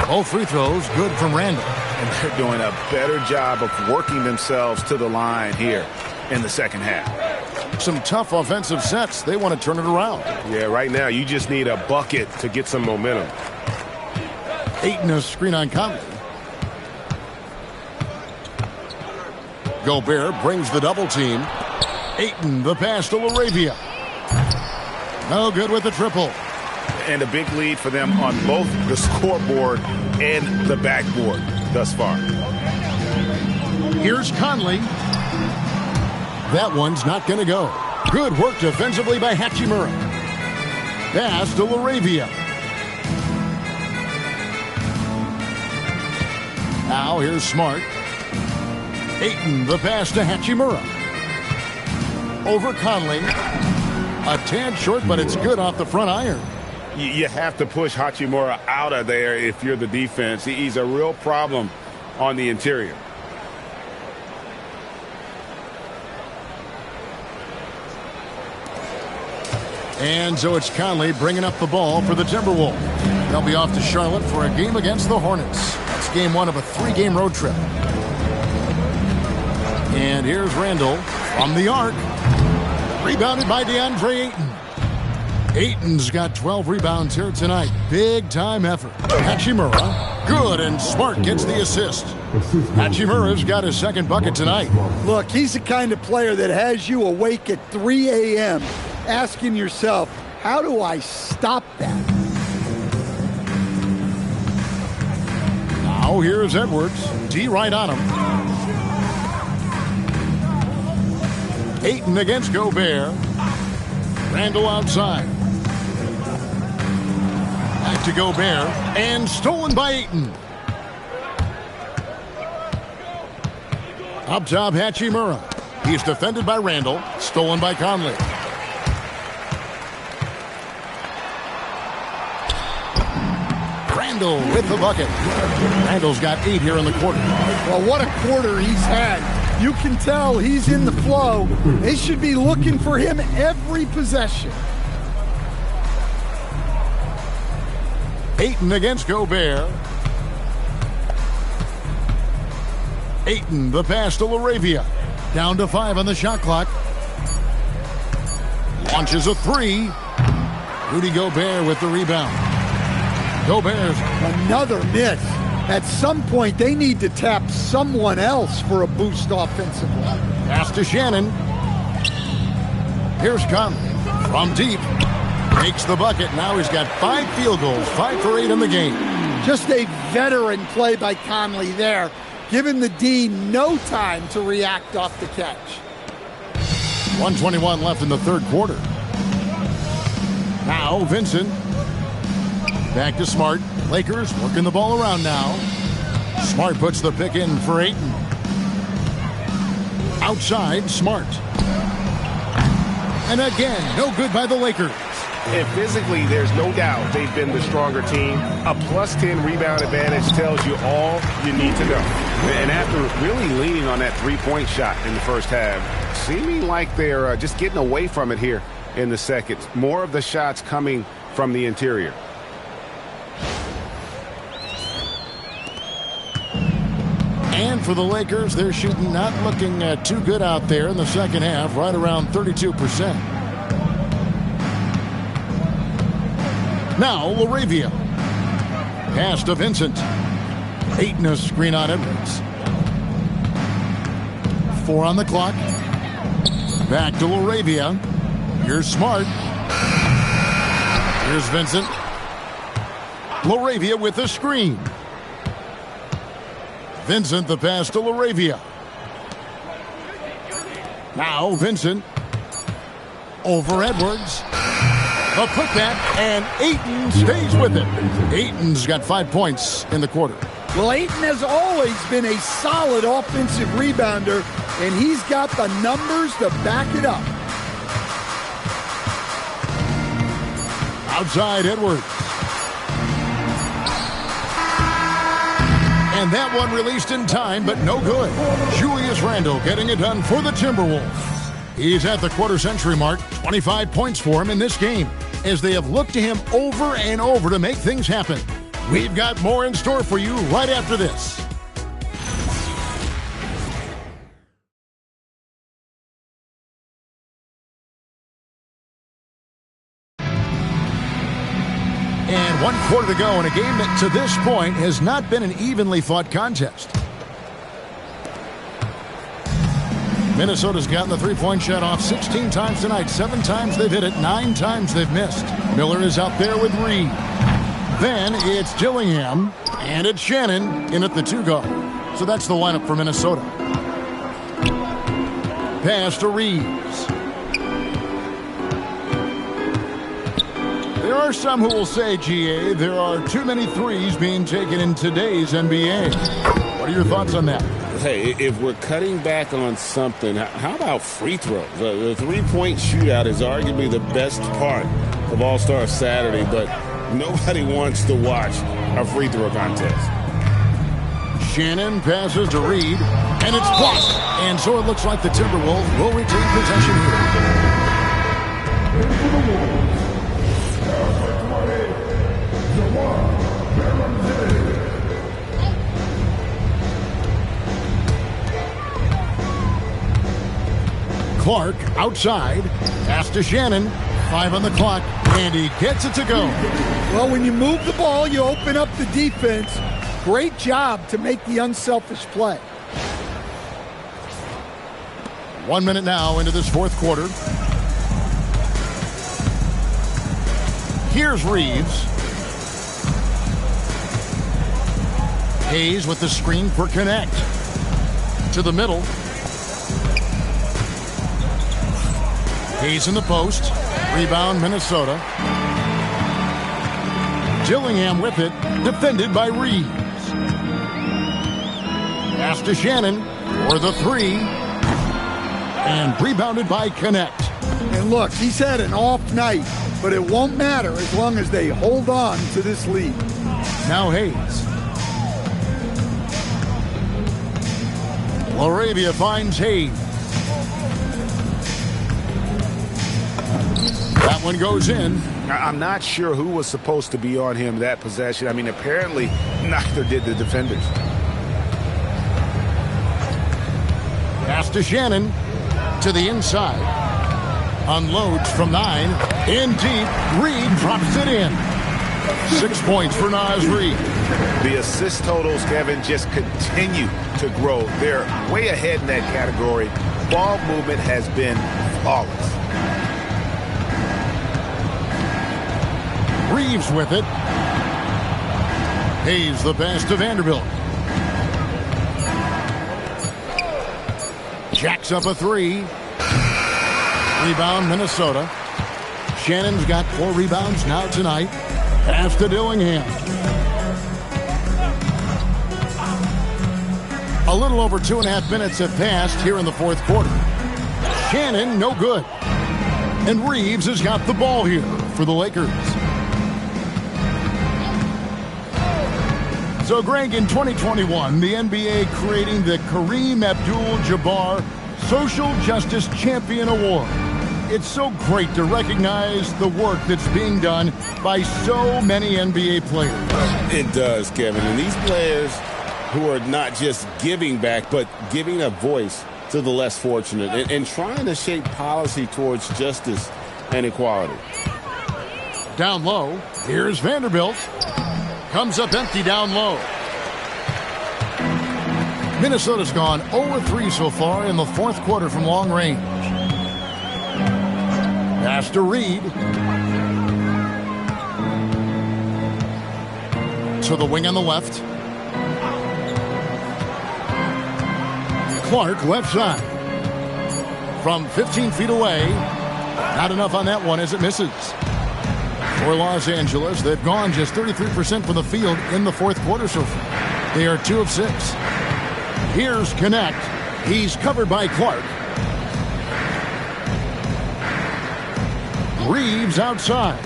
Both free throws good from Randall. And they're doing a better job of working themselves to the line here in the second half. Some tough offensive sets. They want to turn it around. Yeah, right now you just need a bucket to get some momentum. Ayton a screen on Conley. Gobert brings the double team. Ayton the pass to LaRavia. No good with the triple. And a big lead for them on both the scoreboard and the backboard thus far. Here's Conley. That one's not going to go. Good work defensively by Hachimura. Pass to LaRavia. Now here's Smart. Ayton the pass to Hachimura. Over Conley. A tad short, but it's good off the front iron. You have to push Hachimura out of there if you're the defense. He's a real problem on the interior. And so it's Conley bringing up the ball for the Timberwolves. They'll be off to Charlotte for a game against the Hornets. That's game 1 of a 3-game road trip. And here's Randall from the arc. Rebounded by DeAndre Ayton. Ayton's got 12 rebounds here tonight. Big time effort. Hachimura. Good, and Smart gets the assist. Hachimura's got his second bucket tonight. Look, he's the kind of player that has you awake at 3 a.m. asking yourself, how do I stop that? Now here's Edwards. D right on him. Ayton against Gobert. Randall outside. Back to Gobert. And stolen by Ayton. Up top, Hachimura. He's defended by Randall. Stolen by Conley. Randall with the bucket. Randall's got 8 here in the quarter. Well, what a quarter he's had. You can tell he's in the flow. They should be looking for him every possession. Ayton against Gobert. Ayton, the pass to LaRavia. Down to 5 on the shot clock. Launches a 3. Rudy Gobert with the rebound. Gobert's another miss. At some point, they need to tap someone else for a boost offensively. Pass to Shannon. Here's Conley from deep. Makes the bucket. Now he's got 5 field goals, 5 for 8 in the game. Just a veteran play by Conley there, giving the D no time to react off the catch. 1:21 left in the third quarter. Now Vincent. Back to Smart. Lakers working the ball around now. Smart puts the pick in for Ayton. Outside, Smart. And again, no good by the Lakers. And physically, there's no doubt they've been the stronger team. A plus 10 rebound advantage tells you all you need to know. And after really leaning on that three-point shot in the first half, seeming like they're just getting away from it here in the second. More of the shots coming from the interior. And for the Lakers, they're shooting not looking too good out there in the second half, right around 32%. Now, Laravia. Pass to Vincent. Ayton a screen on Edwards. 4 on the clock. Back to Laravia. Here's Smart. Here's Vincent. Laravia with the screen. Vincent the pass to Laravia. Now Vincent. Over Edwards. A putback, and Ayton stays with it. Ayton's got 5 points in the quarter. Well, Ayton has always been a solid offensive rebounder, and he's got the numbers to back it up. Outside Edwards. And that one released in time, but no good. Julius Randle getting it done for the Timberwolves. He's at the quarter-century mark. 25 points for him in this game, as they have looked to him over and over to make things happen. We've got more in store for you right after this. And 1 quarter to go in a game that to this point has not been an evenly fought contest. Minnesota's gotten the three-point shot off 16 times tonight. 7 times they've hit it, 9 times they've missed. Miller is out there with Reed. Then it's Dillingham, and it's Shannon in at the 2 guard. So that's the lineup for Minnesota. Pass to Reeves. There are some who will say, GA, there are too many threes being taken in today's NBA. What are your thoughts on that? Hey, if we're cutting back on something, how about free throws? The three-point shootout is arguably the best part of All-Star Saturday, but nobody wants to watch a free throw contest. Shannon passes to Reed, and it's blocked. And so it looks like the Timberwolves will retain possession here. Clark outside. Pass to Shannon. 5 on the clock, and he gets it to go. Well, when you move the ball, you open up the defense. Great job to make the unselfish play. 1 minute now into this fourth quarter. Here's Reeves. Hayes with the screen for Connect. To the middle. Hayes in the post. Rebound, Minnesota. Dillingham with it. Defended by Reeves. Pass to Shannon for the 3. And rebounded by Connect. And look, he's had an off night, but it won't matter as long as they hold on to this lead. Now Hayes. Laravia finds Hayes. That one goes in. I'm not sure who was supposed to be on him that possession. I mean, apparently neither did the defenders. Pass to Shannon. To the inside. Unloads from 9. In deep. Reed drops it in. 6 points for Naz Reed. The assist totals, Kevin, just continue to grow. They're way ahead in that category. Ball movement has been flawless. Reeves with it. Hayes the pass to Vanderbilt. Jacks up a 3. Rebound, Minnesota. Shannon's got 4 rebounds now tonight. Pass to Dillingham. A little over 2.5 minutes have passed here in the fourth quarter. Shannon, no good. And Reeves has got the ball here for the Lakers. So, Greg, in 2021, the NBA creating the Kareem Abdul-Jabbar Social Justice Champion Award. It's so great to recognize the work that's being done by so many NBA players. It does, Kevin. And these players who are not just giving back, but giving a voice to the less fortunate and trying to shape policy towards justice and equality. Down low, here's Vanderbilt. Comes up empty down low. Minnesota's gone 0-3 so far in the fourth quarter from long range. Pass to Reed. To the wing on the left. Clark, left side. From 15 feet away. Not enough on that one as it misses. For Los Angeles, they've gone just 33% from the field in the fourth quarter so far. They are 2 of 6. Here's Connect. He's covered by Clark. Reeves outside.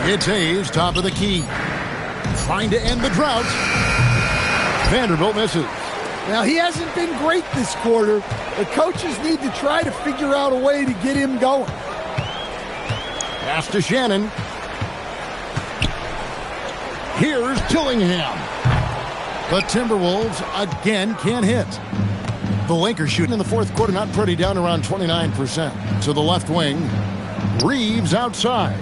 It's Hayes, top of the key. Trying to end the drought. Vanderbilt misses. Now, he hasn't been great this quarter. The coaches need to try to figure out a way to get him going. Pass to Shannon. Here's Dillingham. The Timberwolves again can't hit. The Lakers shooting in the fourth quarter, not pretty, down around 29%. To the left wing, Reeves outside.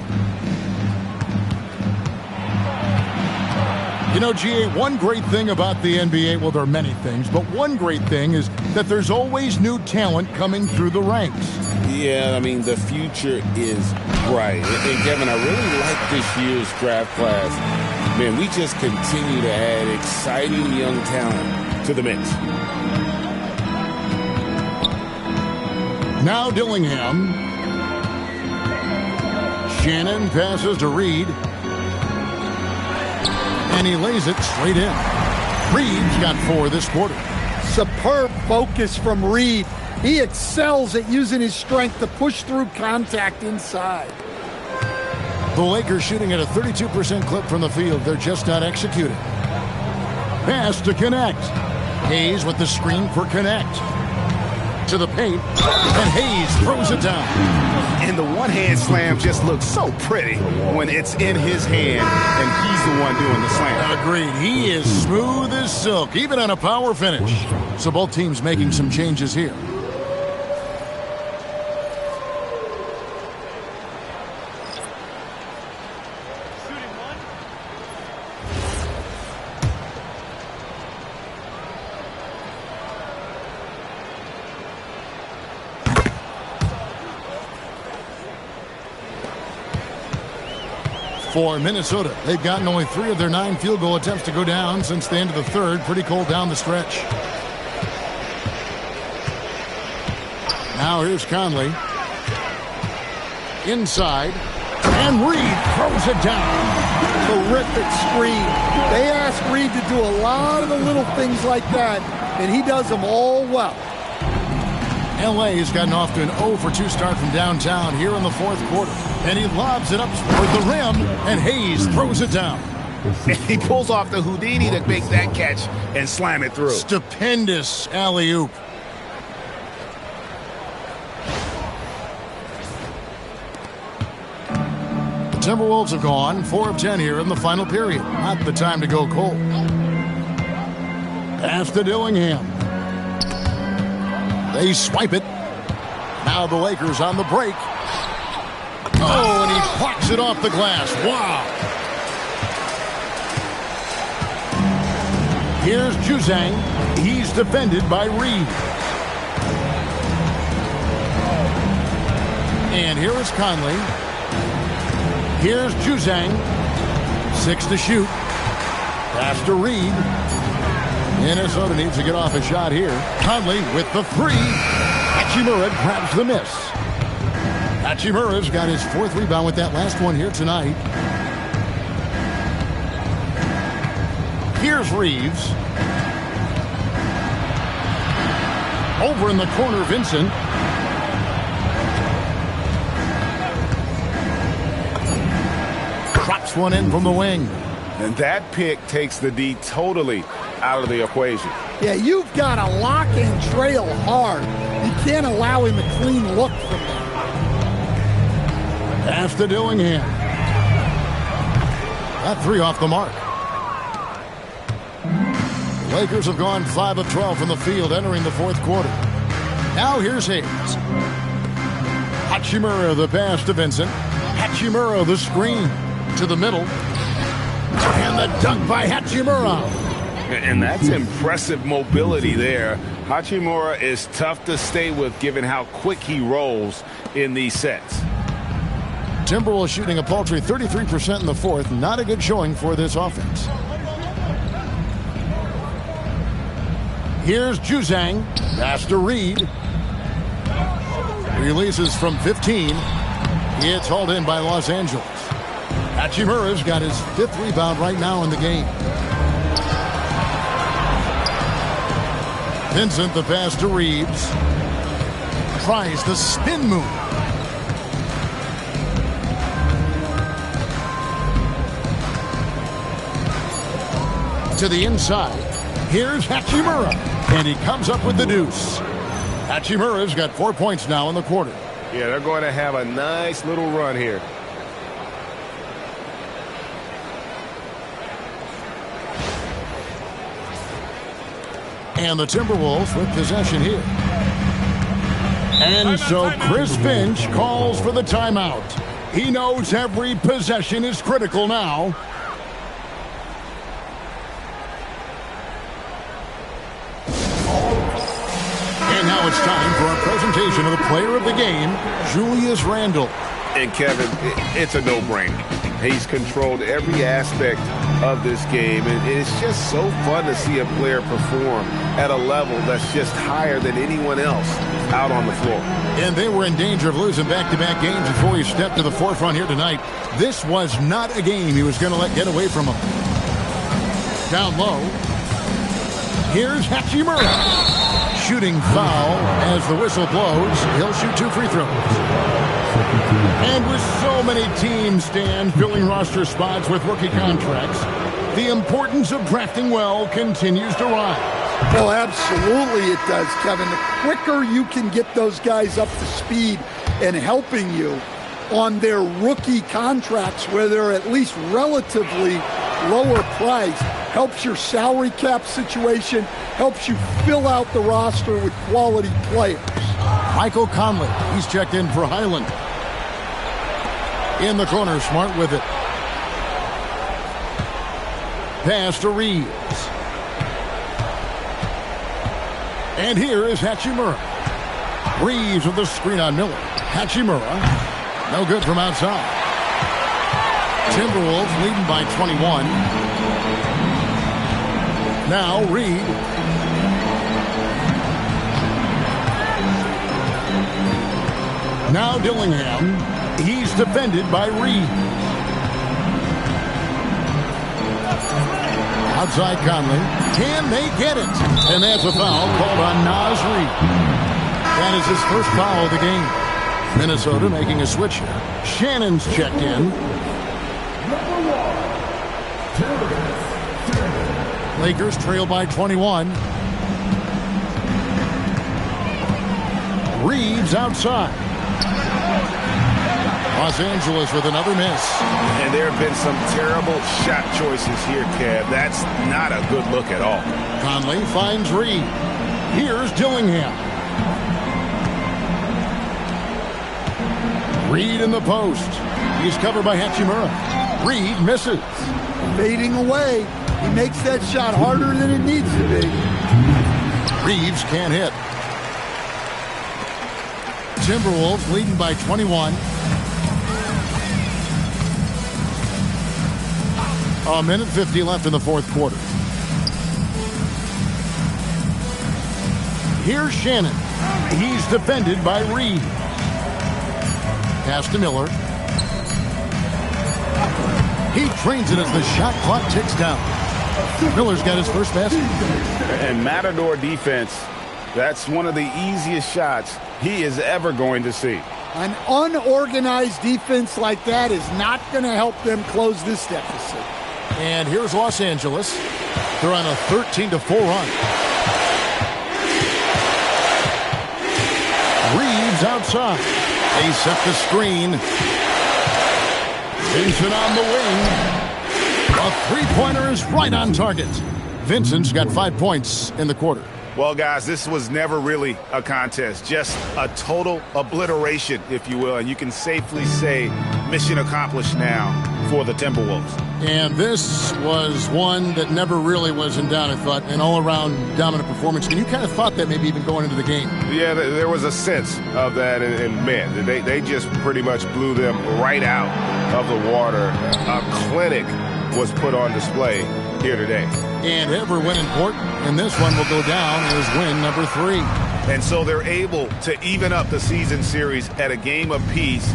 You know, GA, one great thing about the NBA, well, there are many things, but one great thing is that there's always new talent coming through the ranks. Yeah, I mean, the future is bright. And Kevin, I really like this year's draft class. Man, we just continue to add exciting young talent to the mix. Now Dillingham. Shannon passes to Reed. And he lays it straight in. Reed's got 4 this quarter. Superb focus from Reed. He excels at using his strength to push through contact inside. The Lakers shooting at a 32% clip from the field. They're just not executing. Pass to Connect. Hayes with the screen for Connect. To the paint, and Hayes throws it down. And the one-hand slam just looks so pretty when it's in his hand and he's the one doing the slam. Agreed. He is smooth as silk, even on a power finish. So both teams making some changes here. For Minnesota, they've gotten only 3 of their 9 field goal attempts to go down since the end of the third. Pretty cold down the stretch. Now here's Conley. Inside. And Reed throws it down. Terrific screen. They ask Reed to do a lot of the little things like that, and he does them all well. LA has gotten off to an 0-for-2 start from downtown here in the fourth quarter. And he lobs it up toward the rim, and Hayes throws it down. He pulls off the Houdini to make that catch and slam it through. Stupendous alley-oop. The Timberwolves have gone 4 of 10 here in the final period. Not the time to go cold. Pass to Dillingham. They swipe it. Now the Lakers on the break. Oh, and he plucks it off the glass. Wow. Here's Juzang. He's defended by Reed. And here is Conley. Here's Juzang. 6 to shoot. Pass to Reed. Minnesota needs to get off a shot here. Conley with the 3. Hachimura grabs the miss. Hachimura's got his 4th rebound with that last one here tonight. Here's Reeves. Over in the corner, Vincent. Next one in from the wing. And that pick takes the D totally out of the equation. Yeah, you've got to lock and trail hard. You can't allow him a clean look from there. Pass to Dillingham. That 3 off the mark. Lakers have gone 5 of 12 from the field entering the fourth quarter. Now here's Hayes. Hachimura the pass to Vincent. Hachimura the screen to the middle. And the dunk by Hachimura. And that's impressive mobility there. Hachimura is tough to stay with given how quick he rolls in these sets. Timberwolves shooting a paltry 33% in the fourth. Not a good showing for this offense. Here's Juzang. Pass to Reed. Releases from 15. It's hauled in by Los Angeles. Hachimura's got his 5th rebound right now in the game. Vincent the pass to Reeves. Tries the spin move. To the inside. Here's Hachimura. And he comes up with the deuce. Hachimura's got 4 points now in the quarter. Yeah, they're going to have a nice little run here. And the Timberwolves with possession here. And so Chris Finch calls for the timeout. He knows every possession is critical now. And now it's time for our presentation of the player of the game, Julius Randle. And Kevin, it's a no-brainer. He's controlled every aspect of this game, and it's just so fun to see a player perform at a level that's just higher than anyone else out on the floor. And they were in danger of losing back-to-back games before he stepped to the forefront here tonight. This was not a game he was going to let get away from him. Down low. Here's Hachimura. Shooting foul as the whistle blows. He'll shoot 2 free throws. And with so many teams, Stan, filling roster spots with rookie contracts, the importance of drafting well continues to rise. Well, absolutely it does, Kevin. The quicker you can get those guys up to speed and helping you on their rookie contracts where they're at least relatively lower priced, helps your salary cap situation, helps you fill out the roster with quality players. Michael Conley, he's checked in for Highland. In the corner, Smart with it. Pass to Reeves. And here is Hachimura. Reeves with the screen on Miller. Hachimura, no good from outside. Timberwolves leading by 21. Now Reed. Now Dillingham. He's defended by Reed. Outside Conley. Can they get it? And that's a foul called on Naz Reed. That is his first foul of the game. Minnesota making a switch here. Shannon's checked in. Lakers trail by 21. Reeves outside. Los Angeles with another miss. And there have been some terrible shot choices here, Kev. That's not a good look at all. Conley finds Reed. Here's Dillingham. Reed in the post. He's covered by Hachimura. Reed misses. Fading away. He makes that shot harder than it needs to be. Reeves can't hit. Timberwolves leading by 21. A minute 50 left in the fourth quarter. Here's Shannon. He's defended by Reed. Pass to Miller. He trains it as the shot clock ticks down. Miller's got his first basket. And Matador defense, that's one of the easiest shots he is ever going to see. An unorganized defense like that is not going to help them close this deficit. And here's Los Angeles. They're on a 13-4 run. Reeves outside. They set the screen. Vincent on the wing. A three-pointer is right on target. Vincent's got 5 points in the quarter. Well, guys, this was never really a contest, just a total obliteration, if you will. And you can safely say mission accomplished now for the TimberWolves. And this was one that never really was in doubt, I thought, an all-around dominant performance. And you kind of thought that maybe even going into the game. Yeah, there was a sense of that, and man, they just pretty much blew them right out of the water. A clinic was put on display here today. And every win important, and this one will go down as win number 3. And so they're able to even up the season series at a game apiece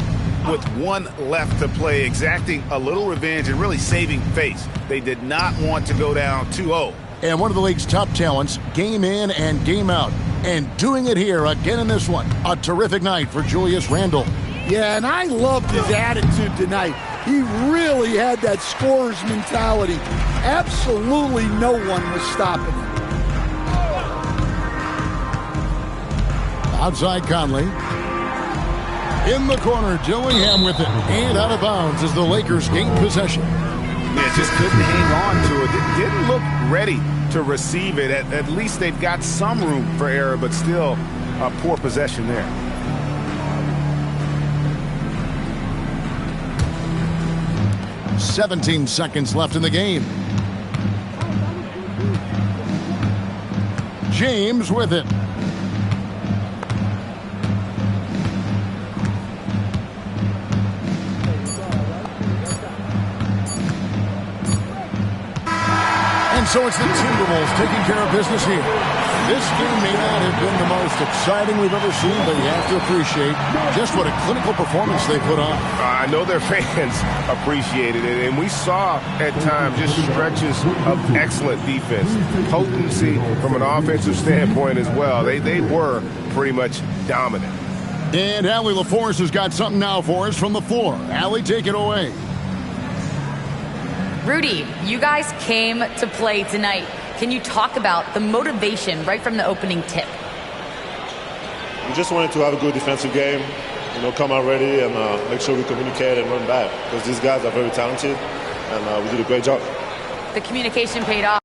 with one left to play, exacting a little revenge and really saving face. They did not want to go down 2-0. And one of the league's top talents, game in and game out. And doing it here again in this one. A terrific night for Julius Randle. Yeah, and I loved his attitude tonight. He really had that scorer's mentality. Absolutely no one was stopping him. Outside Conley. In the corner, Dillingham with it. And out of bounds as the Lakers gain possession. Yeah, just couldn't hang on to it. Didn't look ready to receive it. At least they've got some room for error, but still a poor possession there. "17 seconds left in the game. James with it. And so it's the Timberwolves taking care of business here. This game may not have been the most exciting we've ever seen, but you have to appreciate just what a clinical performance they put on. I know their fans appreciated it, and we saw at times just stretches of excellent defense, potency from an offensive standpoint as well. They were pretty much dominant. And Allie LaForce has got something now for us from the floor. Allie, take it away. Rudy, you guys came to play tonight. Can you talk about the motivation right from the opening tip? We just wanted to have a good defensive game, come out ready and make sure we communicate and run back, because these guys are very talented, and we did a great job. The communication paid off.